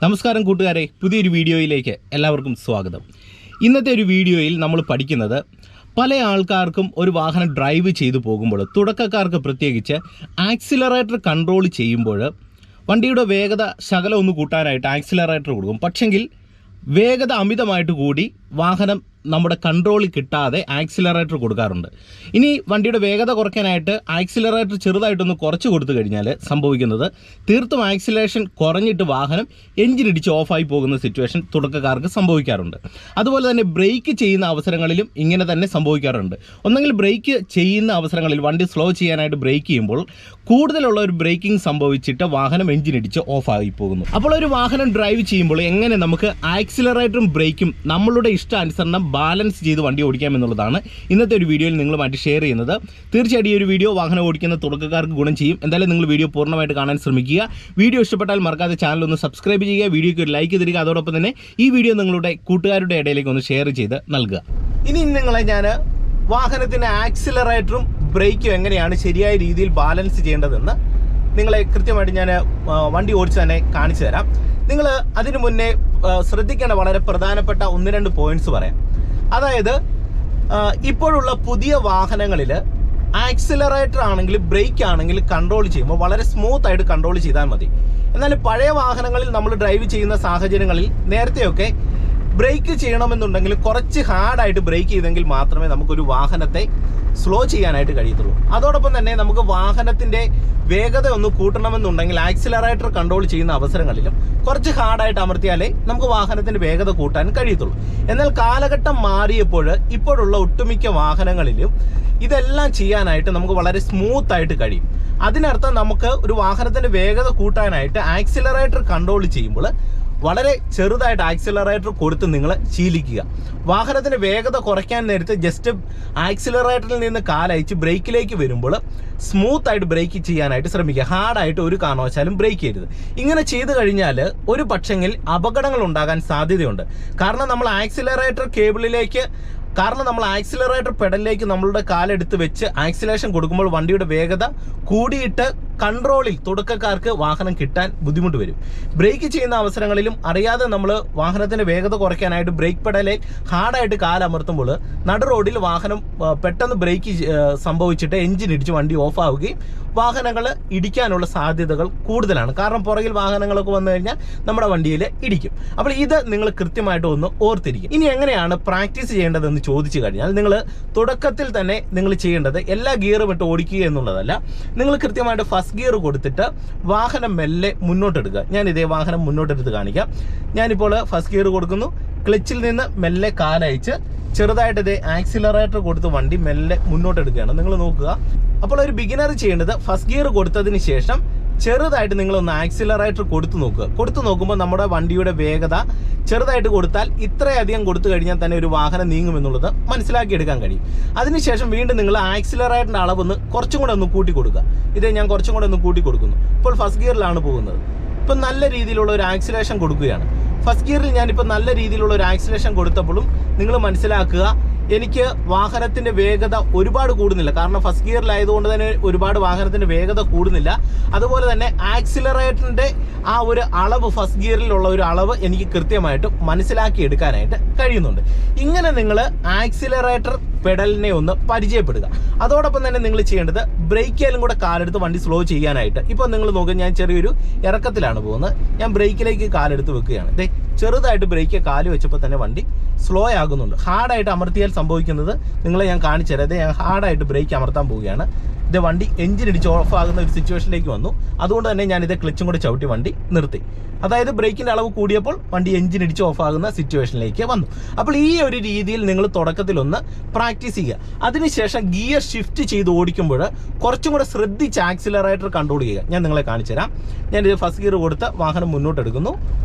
നമസ്കാരം കൂട്ടുകാരെ, പുതിയൊരു വീഡിയോയിലേക്ക് എല്ലാവർക്കും സ്വാഗതം. ഇന്നത്തെ ഒരു വീഡിയോയിൽ നമ്മൾ പഠിക്കുന്നത് പല ആൾക്കാർക്കും ഒരു വാഹനം ഡ്രൈവ് ചെയ്തു പോകുമ്പോൾ, തുടക്കക്കാർക്ക് പ്രത്യേകിച്ച് ആക്സിലറേറ്റർ കൺട്രോൾ ചെയ്യുമ്പോൾ വണ്ടിയുടെ വേഗത ശകലം ഒന്ന് കൂട്ടാനായിട്ട് ആക്സിലറേറ്റർ കൊടുക്കും. പക്ഷെങ്കിൽ വേഗത അമിതമായിട്ട് കൂടി വാഹനം നമ്മുടെ കൺട്രോളിൽ കിട്ടാതെ ആക്സിലറേറ്റർ കൊടുക്കാറുണ്ട്. ഇനി വണ്ടിയുടെ വേഗത കുറയ്ക്കാനായിട്ട് ആക്സിലറേറ്റർ ചെറുതായിട്ടൊന്ന് കുറച്ച് കൊടുത്തു കഴിഞ്ഞാൽ സംഭവിക്കുന്നത് തീർത്തും ആക്സിലേഷൻ കുറഞ്ഞിട്ട് വാഹനം എഞ്ചിനിടിച്ച് ഓഫായി പോകുന്ന സിറ്റുവേഷൻ തുടക്കക്കാർക്ക് സംഭവിക്കാറുണ്ട്. അതുപോലെ തന്നെ ബ്രേക്ക് ചെയ്യുന്ന അവസരങ്ങളിലും ഇങ്ങനെ തന്നെ സംഭവിക്കാറുണ്ട്. ഒന്നെങ്കിൽ ബ്രേക്ക് ചെയ്യുന്ന അവസരങ്ങളിൽ വണ്ടി സ്ലോ ചെയ്യാനായിട്ട് ബ്രേക്ക് ചെയ്യുമ്പോൾ കൂടുതലുള്ള ഒരു ബ്രേക്കിംഗ് സംഭവിച്ചിട്ട് വാഹനം എഞ്ചിനിടിച്ച് ഓഫായി പോകുന്നു. അപ്പോൾ ഒരു വാഹനം ഡ്രൈവ് ചെയ്യുമ്പോൾ എങ്ങനെ നമുക്ക് ആക്സിലറേറ്ററും ബ്രേക്കും നമ്മളുടെ ഇഷ്ടാനുസരണം ബാലൻസ് ചെയ്ത് വണ്ടി ഓടിക്കാം എന്നുള്ളതാണ് ഇന്നത്തെ ഒരു വീഡിയോയിൽ നിങ്ങളുമായിട്ട് ഷെയർ ചെയ്യുന്നത്. തീർച്ചയായിട്ടും ഈ ഒരു വീഡിയോ വാഹനം ഓടിക്കുന്ന തുടക്കക്കാർക്ക് ഗുണം ചെയ്യും. എന്തായാലും നിങ്ങൾ വീഡിയോ പൂർണ്ണമായിട്ട് കാണാൻ ശ്രമിക്കുക. വീഡിയോ ഇഷ്ടപ്പെട്ടാൽ മറക്കാതെ ചാനൽ ഒന്ന് സബ്സ്ക്രൈബ് ചെയ്യുക, വീഡിയോയ്ക്ക് ഒരു ലൈക്ക് തരിക. അതോടൊപ്പം തന്നെ ഈ വീഡിയോ നിങ്ങളുടെ കൂട്ടുകാരുടെ ഇടയിലേക്ക് ഒന്ന് ഷെയർ ചെയ്ത് നൽകുക. ഇനി നിങ്ങളെ ഞാൻ വാഹനത്തിൻ്റെ ആക്സിലറേറ്ററും ബ്രേക്കും എങ്ങനെയാണ് ശരിയായ രീതിയിൽ ബാലൻസ് ചെയ്യേണ്ടതെന്ന് നിങ്ങളെ കൃത്യമായിട്ട് ഞാൻ വണ്ടി ഓടിച്ച് തന്നെ കാണിച്ചു തരാം. നിങ്ങൾ അതിനു മുന്നേ ശ്രദ്ധിക്കേണ്ട വളരെ പ്രധാനപ്പെട്ട 1-2 പോയിന്റ്സ് പറയാം. അതായത് ഇപ്പോഴുള്ള പുതിയ വാഹനങ്ങളിൽ ആക്സിലറേറ്റർ ആണെങ്കിൽ ബ്രേക്ക് ആണെങ്കിൽ കൺട്രോൾ ചെയ്യുമ്പോൾ വളരെ സ്മൂത്ത് ആയിട്ട് കൺട്രോൾ ചെയ്താൽ മതി. എന്നാൽ പഴയ വാഹനങ്ങളിൽ നമ്മൾ ഡ്രൈവ് ചെയ്യുന്ന സാഹചര്യങ്ങളിൽ നേരത്തെയൊക്കെ ബ്രേക്ക് ചെയ്യണമെന്നുണ്ടെങ്കിൽ കുറച്ച് ഹാർഡായിട്ട് ബ്രേക്ക് ചെയ്തെങ്കിൽ മാത്രമേ നമുക്കൊരു വാഹനത്തെ സ്ലോ ചെയ്യാനായിട്ട് കഴിയത്തുള്ളൂ. അതോടൊപ്പം തന്നെ നമുക്ക് വാഹനത്തിൻ്റെ വേഗത ഒന്ന് കൂട്ടണമെന്നുണ്ടെങ്കിൽ ആക്സിലറേറ്റർ കൺട്രോൾ ചെയ്യുന്ന അവസരങ്ങളിലും കുറച്ച് ഹാർഡായിട്ട് അമർത്തിയാലേ നമുക്ക് വാഹനത്തിൻ്റെ വേഗത കൂട്ടാൻ കഴിയത്തുള്ളൂ. എന്നാൽ കാലഘട്ടം മാറിയപ്പോൾ ഇപ്പോഴുള്ള ഒട്ടുമിക്ക വാഹനങ്ങളിലും ഇതെല്ലാം ചെയ്യാനായിട്ട് നമുക്ക് വളരെ സ്മൂത്ത് ആയിട്ട് കഴിയും. അതിനർത്ഥം നമുക്ക് ഒരു വാഹനത്തിൻ്റെ വേഗത കൂട്ടാനായിട്ട് ആക്സിലറേറ്റർ കൺട്രോൾ ചെയ്യുമ്പോൾ വളരെ ചെറുതായിട്ട് ആക്സിലറേറ്റർ കൊടുത്ത് നിങ്ങൾ ശീലിക്കുക. വാഹനത്തിൻ്റെ വേഗത കുറയ്ക്കാൻ നേരത്ത് ജസ്റ്റ് ആക്സിലറേറ്ററിൽ നിന്ന് കാലയച്ച് ബ്രേക്കിലേക്ക് വരുമ്പോൾ സ്മൂത്ത് ആയിട്ട് ബ്രേക്ക് ചെയ്യാനായിട്ട് ശ്രമിക്കുക. ഹാർഡായിട്ട് ഒരു കാരണവശാലും ബ്രേക്ക് ചെയ്യരുത്. ഇങ്ങനെ ചെയ്തു കഴിഞ്ഞാൽ ഒരു പക്ഷെങ്കിൽ അപകടങ്ങൾ ഉണ്ടാകാൻ സാധ്യതയുണ്ട്. കാരണം നമ്മൾ ആക്സിലറേറ്റർ പെഡലിലേക്ക് നമ്മളുടെ കാലെടുത്ത് വെച്ച് ആക്സിലേഷൻ കൊടുക്കുമ്പോൾ വണ്ടിയുടെ വേഗത കൂടിയിട്ട് കൺട്രോളിൽ തുടക്കക്കാർക്ക് വാഹനം കിട്ടാൻ ബുദ്ധിമുട്ട് വരും. ബ്രേക്ക് ചെയ്യുന്ന അവസരങ്ങളിലും അറിയാതെ നമ്മൾ വാഹനത്തിൻ്റെ വേഗത കുറയ്ക്കാനായിട്ട് ബ്രേക്ക് പെഡലിൽ ഹാർഡായിട്ട് കാലമർത്തുമ്പോൾ നടു റോഡിൽ വാഹനം പെട്ടെന്ന് ബ്രേക്ക് സംഭവിച്ചിട്ട് എഞ്ചിൻ ഇടിച്ച് വണ്ടി ഓഫാവുകയും വാഹനങ്ങൾ ഇടിക്കാനുള്ള സാധ്യതകൾ കൂടുതലാണ്. കാരണം പുറകിൽ വാഹനങ്ങളൊക്കെ വന്നു കഴിഞ്ഞാൽ നമ്മുടെ വണ്ടിയിൽ ഇടിക്കും. അപ്പോൾ ഇത് നിങ്ങൾ കൃത്യമായിട്ട് ഒന്ന് ഓർത്തിരിക്കും. ഇനി എങ്ങനെയാണ് പ്രാക്ടീസ് ചെയ്യേണ്ടതെന്ന് ചോദിച്ചു കഴിഞ്ഞാൽ നിങ്ങൾ തുടക്കത്തിൽ തന്നെ നിങ്ങൾ ചെയ്യേണ്ടത് എല്ലാ ഗിയറും ഇട്ട് ഓടിക്കുക എന്നുള്ളതല്ല. നിങ്ങൾ കൃത്യമായിട്ട് ഫസ്റ്റ് ഗിയർ കൊടുത്തിട്ട് വാഹനം മെല്ലെ മുന്നോട്ടെടുക്കുക. ഞാൻ ഇതേ വാഹനം മുന്നോട്ടെടുത്ത് കാണിക്കാം. ഞാനിപ്പോൾ ഫസ്റ്റ് ഗിയർ കൊടുക്കുന്നു. ക്ലച്ചിൽ നിന്ന് മെല്ലെ കാലയച്ച് ചെറുതായിട്ട് ഇതേ ആക്സിലറേറ്റർ കൊടുത്ത് വണ്ടി മെല്ലെ മുന്നോട്ടെടുക്കുകയാണ്. നിങ്ങൾ നോക്കുക. അപ്പോൾ ഒരു ബിഗിനർ ചെയ്യേണ്ടത് ഫസ്റ്റ് ഗിയർ കൊടുത്തതിന് ശേഷം ചെറുതായിട്ട് നിങ്ങളൊന്ന് ആക്സിലറേറ്റർ കൊടുത്തു നോക്കുമ്പോൾ നമ്മുടെ വണ്ടിയുടെ വേഗത ചെറുതായിട്ട് കൊടുത്താൽ ഇത്രയധികം കൊടുത്തു കഴിഞ്ഞാൽ തന്നെ ഒരു വാഹനം നീങ്ങുമെന്നുള്ളത് മനസ്സിലാക്കിയെടുക്കാൻ കഴിയും. അതിനുശേഷം വീണ്ടും നിങ്ങൾ ആക്സിലറേറ്ററിൻ്റെ അളവൊന്ന് കുറച്ചും കൂടെ ഒന്ന് കൂട്ടി കൊടുക്കുക. ഇതേ ഞാൻ കുറച്ചും കൂടെ ഒന്ന് കൂട്ടി കൊടുക്കുന്നു. ഇപ്പോൾ ഫസ്റ്റ് ഗിയറിലാണ് പോകുന്നത്. ഇപ്പം നല്ല രീതിയിലുള്ള ഒരു ആക്സിലേഷൻ കൊടുക്കുകയാണ്. ഫസ്റ്റ് ഗിയറിൽ ഞാനിപ്പോൾ നല്ല രീതിയിലുള്ള ഒരു ആക്സിലേഷൻ കൊടുത്തപ്പോഴും നിങ്ങൾ മനസ്സിലാക്കുക, എനിക്ക് വാഹനത്തിൻ്റെ വേഗത ഒരുപാട് കൂടുന്നില്ല. കാരണം ഫസ്റ്റ് ഗിയറിലായതുകൊണ്ട് തന്നെ ഒരുപാട് വാഹനത്തിൻ്റെ വേഗത കൂടുന്നില്ല. അതുപോലെ തന്നെ ആക്സിലറേറ്ററിൻ്റെ ആ ഒരു അളവ്, ഫസ്റ്റ് ഗിയറിലുള്ള ഒരു അളവ് എനിക്ക് കൃത്യമായിട്ട് മനസ്സിലാക്കി എടുക്കാനായിട്ട് കഴിയുന്നുണ്ട്. ഇങ്ങനെ നിങ്ങൾ ആക്സിലറേറ്റർ പെഡലിനെ ഒന്ന് പരിചയപ്പെടുക. അതോടൊപ്പം തന്നെ നിങ്ങൾ ചെയ്യേണ്ടത് ബ്രേക്കിലും കൂടെ കാലെടുത്ത് വണ്ടി സ്ലോ ചെയ്യാനായിട്ട്. ഇപ്പോൾ നിങ്ങൾ നോക്കുക, ഞാൻ ചെറിയൊരു ഇറക്കത്തിലാണ് പോകുന്നത്. ഞാൻ ബ്രേക്കിലേക്ക് കാലെടുത്ത് വെക്കുകയാണ്. ഇതേ ചെറുതായിട്ട് ബ്രേക്ക് കാല് വെച്ചപ്പോൾ തന്നെ വണ്ടി സ്ലോ ആകുന്നുണ്ട്. ഹാർഡായിട്ട് അമർത്തിയാൽ സംഭവിക്കുന്നത് നിങ്ങളെ ഞാൻ കാണിച്ചു തരാം. അതെ, ഞാൻ ഹാർഡായിട്ട് ബ്രേക്ക് അമർത്താൻ പോവുകയാണ്. ഇത് വണ്ടി എഞ്ചിൻ ഇടിച്ച് ഓഫ് ആകുന്ന ഒരു സിറ്റുവേഷനിലേക്ക് വന്നു. അതുകൊണ്ട് തന്നെ ഞാനിത് ക്ലച്ചും കൂടെ ചവിട്ടി വണ്ടി നിർത്തി. അതായത് ബ്രേക്കിൻ്റെ അളവ് കൂടിയപ്പോൾ വണ്ടി എഞ്ചിൻ ഇടിച്ച് ഓഫ് ആകുന്ന സിറ്റുവേഷനിലേക്ക് വന്നു. അപ്പോൾ ഈ ഒരു രീതിയിൽ നിങ്ങൾ തുടക്കത്തിലൊന്ന് പ്രാക്ടീസ് ചെയ്യുക. അതിനുശേഷം ഗിയർ ഷിഫ്റ്റ് ചെയ്ത് ഓടിക്കുമ്പോൾ കുറച്ചും കൂടെ ശ്രദ്ധിച്ച് ആക്സിലറേറ്റർ കൺട്രോൾ ചെയ്യുക. ഞാൻ നിങ്ങളെ കാണിച്ചു തരാം. ഞാനിത് ഫസ്റ്റ് ഗിയർ കൊടുത്ത് വാഹനം മുന്നോട്ടെടുക്കുന്നു.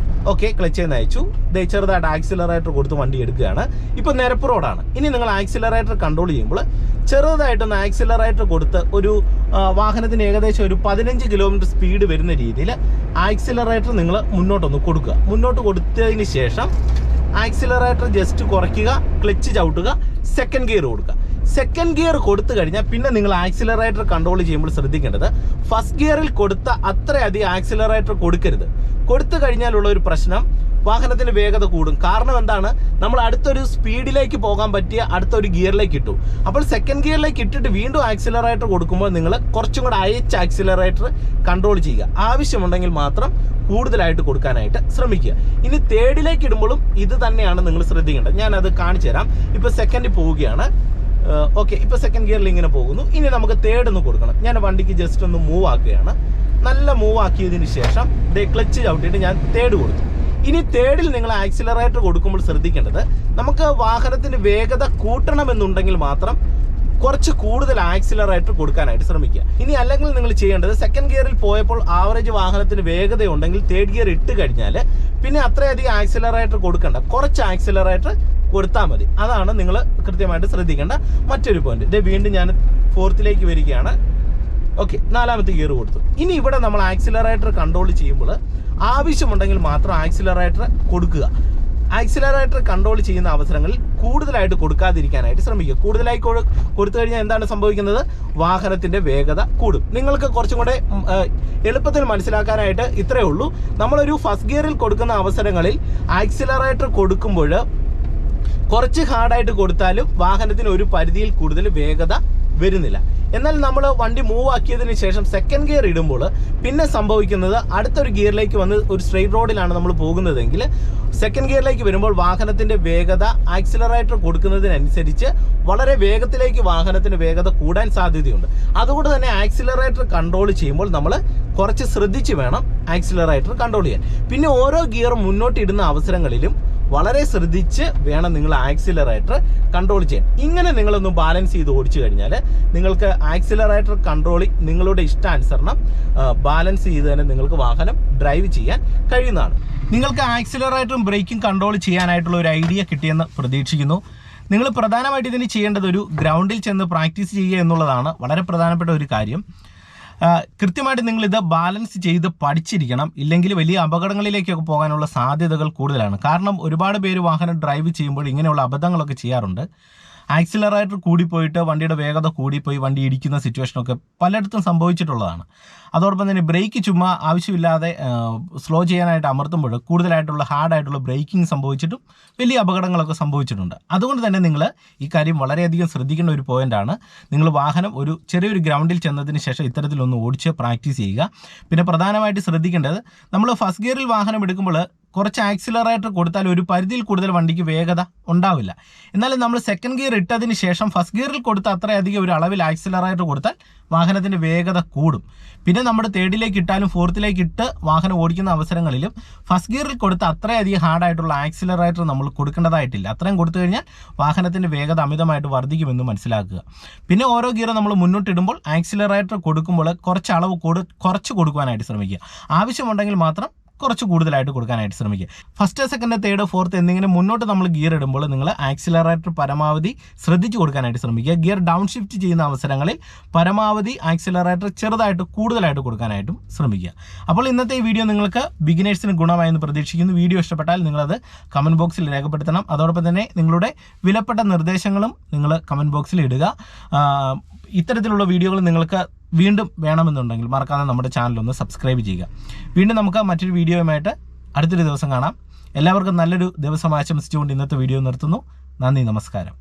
ഓക്കെ, ക്ലച്ച് നയിച്ചു. ചെറുതായിട്ട് ആക്സിലറേറ്റർ കൊടുത്ത് വണ്ടി എടുക്കുകയാണ്. ഇപ്പോൾ നിരപ്പ് റോഡാണ്. ഇനി നിങ്ങൾ ആക്സിലറേറ്റർ കൺട്രോൾ ചെയ്യുമ്പോൾ ചെറുതായിട്ടൊന്ന് ആക്സിലറേറ്റർ കൊടുത്ത് ഒരു വാഹനത്തിന് ഏകദേശം ഒരു 15 കിലോമീറ്റർ സ്പീഡ് വരുന്ന രീതിയിൽ ആക്സിലറേറ്റർ നിങ്ങൾ മുന്നോട്ടൊന്ന് കൊടുക്കുക. മുന്നോട്ട് കൊടുത്തതിന് ശേഷം ആക്സിലറേറ്റർ ജസ്റ്റ് കുറയ്ക്കുക, ക്ലച്ച് ചവിട്ടുക, സെക്കൻഡ് ഗിയർ കൊടുക്കുക. സെക്കൻഡ് ഗിയർ കൊടുത്തു കഴിഞ്ഞാൽ പിന്നെ നിങ്ങൾ ആക്സിലറേറ്റർ കൺട്രോൾ ചെയ്യുമ്പോൾ ശ്രദ്ധിക്കേണ്ടത് ഫസ്റ്റ് ഗിയറിൽ കൊടുത്ത അത്രയധികം ആക്സിലറേറ്റർ കൊടുക്കരുത്. കൊടുത്തു കഴിഞ്ഞാലുള്ള ഒരു പ്രശ്നം, വാഹനത്തിന് വേഗത കൂടും. കാരണം എന്താണ്, നമ്മൾ അടുത്തൊരു സ്പീഡിലേക്ക് പോകാൻ പറ്റിയ അടുത്തൊരു ഗിയറിലേക്ക് ഇട്ടു. അപ്പോൾ സെക്കൻഡ് ഗിയറിലേക്ക് ഇട്ടിട്ട് വീണ്ടും ആക്സിലറേറ്റർ കൊടുക്കുമ്പോൾ നിങ്ങൾ കുറച്ചും കൂടെ അയച്ച് ആക്സിലറേറ്റർ കൺട്രോൾ ചെയ്യുക. ആവശ്യമുണ്ടെങ്കിൽ മാത്രം കൂടുതലായിട്ട് കൊടുക്കാനായിട്ട് ശ്രമിക്കുക. ഇനി തേർഡിലേക്ക് ഇടുമ്പോഴും ഇത് തന്നെയാണ് നിങ്ങൾ ശ്രദ്ധിക്കേണ്ടത്. ഞാനത് കാണിച്ചു തരാം. ഇപ്പോൾ സെക്കൻഡിൽ പോവുകയാണ്. ഓക്കെ, ഇപ്പോൾ സെക്കൻഡ് ഗിയറിൽ ഇങ്ങനെ പോകുന്നു. ഇനി നമുക്ക് തേർഡ് ഒന്ന് കൊടുക്കണം. ഞാൻ വണ്ടിക്ക് ജസ്റ്റ് ഒന്ന് മൂവ് ആക്കുകയാണ്. നല്ല മൂവ് ആക്കിയതിന് ശേഷം ക്ലച്ച് ചവിട്ടിയിട്ട് ഞാൻ തേർഡ് കൊടുത്തു. ഇനി തേർഡിൽ നിങ്ങൾ ആക്സിലറേറ്റർ കൊടുക്കുമ്പോൾ ശ്രദ്ധിക്കേണ്ടത്, നമുക്ക് വാഹനത്തിന് വേഗത കൂട്ടണമെന്നുണ്ടെങ്കിൽ മാത്രം കുറച്ച് കൂടുതൽ ആക്സിലറേറ്റർ കൊടുക്കാനായിട്ട് ശ്രമിക്കുക. ഇനി അല്ലെങ്കിൽ നിങ്ങൾ ചെയ്യേണ്ടത്, സെക്കൻഡ് ഗിയറിൽ പോയപ്പോൾ ആവറേജ് വാഹനത്തിന് വേഗതയുണ്ടെങ്കിൽ തേർഡ് ഗിയർ ഇട്ട് കഴിഞ്ഞാൽ പിന്നെ അത്രയധികം ആക്സിലറേറ്റർ കൊടുക്കണ്ട, കുറച്ച് ആക്സിലറേറ്റർ കൊടുത്താൽ മതി. അതാണ് നിങ്ങൾ കൃത്യമായിട്ട് ശ്രദ്ധിക്കേണ്ട മറ്റൊരു പോയിന്റ്. ഇത് വീണ്ടും ഞാൻ ഫോർത്തിലേക്ക് വരികയാണ്. ഓക്കെ, നാലാമത്തെ ഗിയർ കൊടുത്തു. ഇനി ഇവിടെ നമ്മൾ ആക്സിലറേറ്റർ കൺട്രോൾ ചെയ്യുമ്പോൾ ആവശ്യമുണ്ടെങ്കിൽ മാത്രം ആക്സിലറേറ്റർ കൊടുക്കുക. ആക്സിലറേറ്റർ കൺട്രോൾ ചെയ്യുന്ന അവസരങ്ങളിൽ കൂടുതലായിട്ട് കൊടുക്കാതിരിക്കാനായിട്ട് ശ്രമിക്കുക. കൂടുതലായി കൊടുത്തു കഴിഞ്ഞാൽ എന്താണ് സംഭവിക്കുന്നത്, വാഹനത്തിൻ്റെ വേഗത കൂടും. നിങ്ങൾക്ക് കുറച്ചും കൂടെ എളുപ്പത്തിൽ മനസ്സിലാക്കാനായിട്ട് ഇത്രയേ ഉള്ളൂ. നമ്മളൊരു ഫസ്റ്റ് ഗിയറിൽ കൊടുക്കുന്ന അവസരങ്ങളിൽ ആക്സിലറേറ്റർ കൊടുക്കുമ്പോൾ കുറച്ച് ഹാർഡായിട്ട് കൊടുത്താലും വാഹനത്തിന് ഒരു പരിധിയിൽ കൂടുതൽ വേഗത വരുന്നില്ല. എന്നാൽ നമ്മൾ വണ്ടി മൂവ് ആക്കിയതിന് ശേഷം സെക്കൻഡ് ഗിയർ ഇടുമ്പോൾ പിന്നെ സംഭവിക്കുന്നത്, അടുത്തൊരു ഗിയറിലേക്ക് വന്ന് ഒരു സ്ട്രെയിറ്റ് റോഡിലാണ് നമ്മൾ പോകുന്നതെങ്കിൽ സെക്കൻഡ് ഗിയറിലേക്ക് വരുമ്പോൾ വാഹനത്തിൻ്റെ വേഗത ആക്സിലറേറ്റർ കൊടുക്കുന്നതിനനുസരിച്ച് വളരെ വേഗത്തിലേക്ക് വാഹനത്തിന് വേഗത കൂടാൻ സാധ്യതയുണ്ട്. അതുകൊണ്ട് തന്നെ ആക്സിലറേറ്റർ കൺട്രോൾ ചെയ്യുമ്പോൾ നമ്മൾ കുറച്ച് ശ്രദ്ധിച്ച് വേണം ആക്സിലറേറ്റർ കൺട്രോൾ ചെയ്യാൻ. പിന്നെ ഓരോ ഗിയർ മുന്നോട്ട് ഇടുന്ന അവസരങ്ങളിലും വളരെ ശ്രദ്ധിച്ച് വേണം നിങ്ങൾ ആക്സിലറേറ്റർ കൺട്രോൾ ചെയ്യാൻ. ഇങ്ങനെ നിങ്ങളൊന്ന് ബാലൻസ് ചെയ്ത് ഓടിച്ചു കഴിഞ്ഞാൽ നിങ്ങൾക്ക് ആക്സിലറേറ്റർ കൺട്രോളിങ് നിങ്ങളുടെ ഇഷ്ടാനുസരണം ബാലൻസ് ചെയ്ത് തന്നെ നിങ്ങൾക്ക് വാഹനം ഡ്രൈവ് ചെയ്യാൻ കഴിയുന്നതാണ്. നിങ്ങൾക്ക് ആക്സിലറേറ്ററും ബ്രേക്കും കൺട്രോൾ ചെയ്യാനായിട്ടുള്ള ഒരു ഐഡിയ കിട്ടിയെന്ന് പ്രതീക്ഷിക്കുന്നു. നിങ്ങൾ പ്രധാനമായിട്ട് ഇതിന് ചെയ്യേണ്ടത് ഒരു ഗ്രൗണ്ടിൽ ചെന്ന് പ്രാക്ടീസ് ചെയ്യുക എന്നുള്ളതാണ് വളരെ പ്രധാനപ്പെട്ട ഒരു കാര്യം. കൃത്യമായിട്ട് നിങ്ങളിത് ബാലൻസ് ചെയ്ത് പഠിച്ചിരിക്കണം. ഇല്ലെങ്കിൽ വലിയ അപകടങ്ങളിലേക്കൊക്കെ പോകാനുള്ള സാധ്യതകൾ കൂടുതലാണ്. കാരണം ഒരുപാട് പേര് വാഹനം ഡ്രൈവ് ചെയ്യുമ്പോൾ ഇങ്ങനെയുള്ള അബദ്ധങ്ങളൊക്കെ ചെയ്യാറുണ്ട്. ആക്സിലറേറ്റർ കൂടിപ്പോയിട്ട് വണ്ടിയുടെ വേഗത കൂടിപ്പോയി വണ്ടി ഇടിക്കുന്ന സിറ്റുവേഷനൊക്കെ പലയിടത്തും സംഭവിച്ചിട്ടുള്ളതാണ്. അതോടൊപ്പം തന്നെ ബ്രേക്ക് ചുമ്മാ ആവശ്യമില്ലാതെ സ്ലോ ചെയ്യാനായിട്ട് അമർത്തുമ്പോൾ കൂടുതലായിട്ടുള്ള ഹാർഡായിട്ടുള്ള ബ്രേക്കിംഗ് സംഭവിച്ചിട്ടും വലിയ അപകടങ്ങളൊക്കെ സംഭവിച്ചിട്ടുണ്ട്. അതുകൊണ്ട് തന്നെ നിങ്ങൾ ഈ കാര്യം വളരെയധികം ശ്രദ്ധിക്കേണ്ട ഒരു പോയിൻ്റാണ്. നിങ്ങൾ വാഹനം ഒരു ചെറിയൊരു ഗ്രൗണ്ടിൽ ചെന്നതിന് ശേഷം ഇത്തരത്തിലൊന്ന് ഓടിച്ച് പ്രാക്ടീസ് ചെയ്യുക. പിന്നെ പ്രധാനമായിട്ട് ശ്രദ്ധിക്കേണ്ടത്, നമ്മൾ ഫസ്റ്റ് ഗിയറിൽ വാഹനം എടുക്കുമ്പോൾ കുറച്ച് ആക്സിലറേറ്റർ കൊടുത്താൽ ഒരു പരിധിയിൽ കൂടുതൽ വണ്ടിക്ക് വേഗത ഉണ്ടാവില്ല. എന്നാലും നമ്മൾ സെക്കൻഡ് ഗിയർ ഇട്ടതിന് ശേഷം ഫസ്റ്റ് ഗിയറിൽ കൊടുത്ത അത്രയധികം ഒരു അളവിൽ ആക്സിലറേറ്റർ കൊടുത്താൽ വാഹനത്തിൻ്റെ വേഗത കൂടും. പിന്നെ നമ്മുടെ തേർഡിലേക്ക് ഇട്ടാലും ഫോർത്തിലേക്ക് ഇട്ട് വാഹനം ഓടിക്കുന്ന അവസരങ്ങളിലും ഫസ്റ്റ് ഗിയറിൽ കൊടുത്ത അത്രയധികം ഹാർഡായിട്ടുള്ള ആക്സിലറേറ്റർ നമ്മൾ കൊടുക്കേണ്ടതായിട്ടില്ല. അത്രയും കൊടുത്തു കഴിഞ്ഞാൽ വാഹനത്തിൻ്റെ വേഗത അമിതമായിട്ട് വർദ്ധിക്കുമെന്ന് മനസ്സിലാക്കുക. പിന്നെ ഓരോ ഗിയർ നമ്മൾ മുന്നോട്ടിടുമ്പോൾ ആക്സിലറേറ്റർ കൊടുക്കുമ്പോൾ കുറച്ച് അളവ് കുറച്ച് കൊടുക്കുവാനായിട്ട് ശ്രമിക്കുക. ആവശ്യമുണ്ടെങ്കിൽ മാത്രം കുറച്ച് കൂടുതലായിട്ട് കൊടുക്കാനായിട്ട് ശ്രമിക്കുക. ഫസ്റ്റ്, സെക്കൻഡ്, തേർഡ്, ഫോർത്ത് എന്നിങ്ങനെ മുന്നോട്ട് നമ്മൾ ഗിയർ ഇടുമ്പോൾ നിങ്ങൾ ആക്സിലറേറ്റർ പരമാവധി ശ്രദ്ധിച്ച് കൊടുക്കാനായിട്ട് ശ്രമിക്കുക. ഗിയർ ഡൗൺ ഷിഫ്റ്റ് ചെയ്യുന്ന അവസരങ്ങളിൽ പരമാവധി ആക്സിലറേറ്റർ ചെറുതായിട്ട് കൂടുതലായിട്ട് കൊടുക്കാനായിട്ടും ശ്രമിക്കുക. അപ്പോൾ ഇന്നത്തെ ഈ വീഡിയോ നിങ്ങൾക്ക് ബിഗിനേഴ്സിന് ഗുണമായെന്ന് പ്രതീക്ഷിക്കുന്നു. വീഡിയോ ഇഷ്ടപ്പെട്ടാൽ നിങ്ങളത് കമൻറ്റ് ബോക്സിൽ രേഖപ്പെടുത്തണം. അതോടൊപ്പം തന്നെ നിങ്ങളുടെ വിലപ്പെട്ട നിർദ്ദേശങ്ങളും നിങ്ങൾ കമൻറ്റ് ബോക്സിൽ ഇടുക. ഇത്തരത്തിലുള്ള വീഡിയോകൾ നിങ്ങൾക്ക് വീണ്ടും വേണമെന്നുണ്ടെങ്കിൽ മറക്കാതെ നമ്മുടെ ചാനലൊന്ന് സബ്സ്ക്രൈബ് ചെയ്യുക. വീണ്ടും നമുക്ക് മറ്റൊരു വീഡിയോയുമായിട്ട് അടുത്തൊരു ദിവസം കാണാം. എല്ലാവർക്കും നല്ലൊരു ദിവസം ആശംസിച്ചുകൊണ്ട് ഇന്നത്തെ വീഡിയോ നിർത്തുന്നു. നന്ദി, നമസ്കാരം.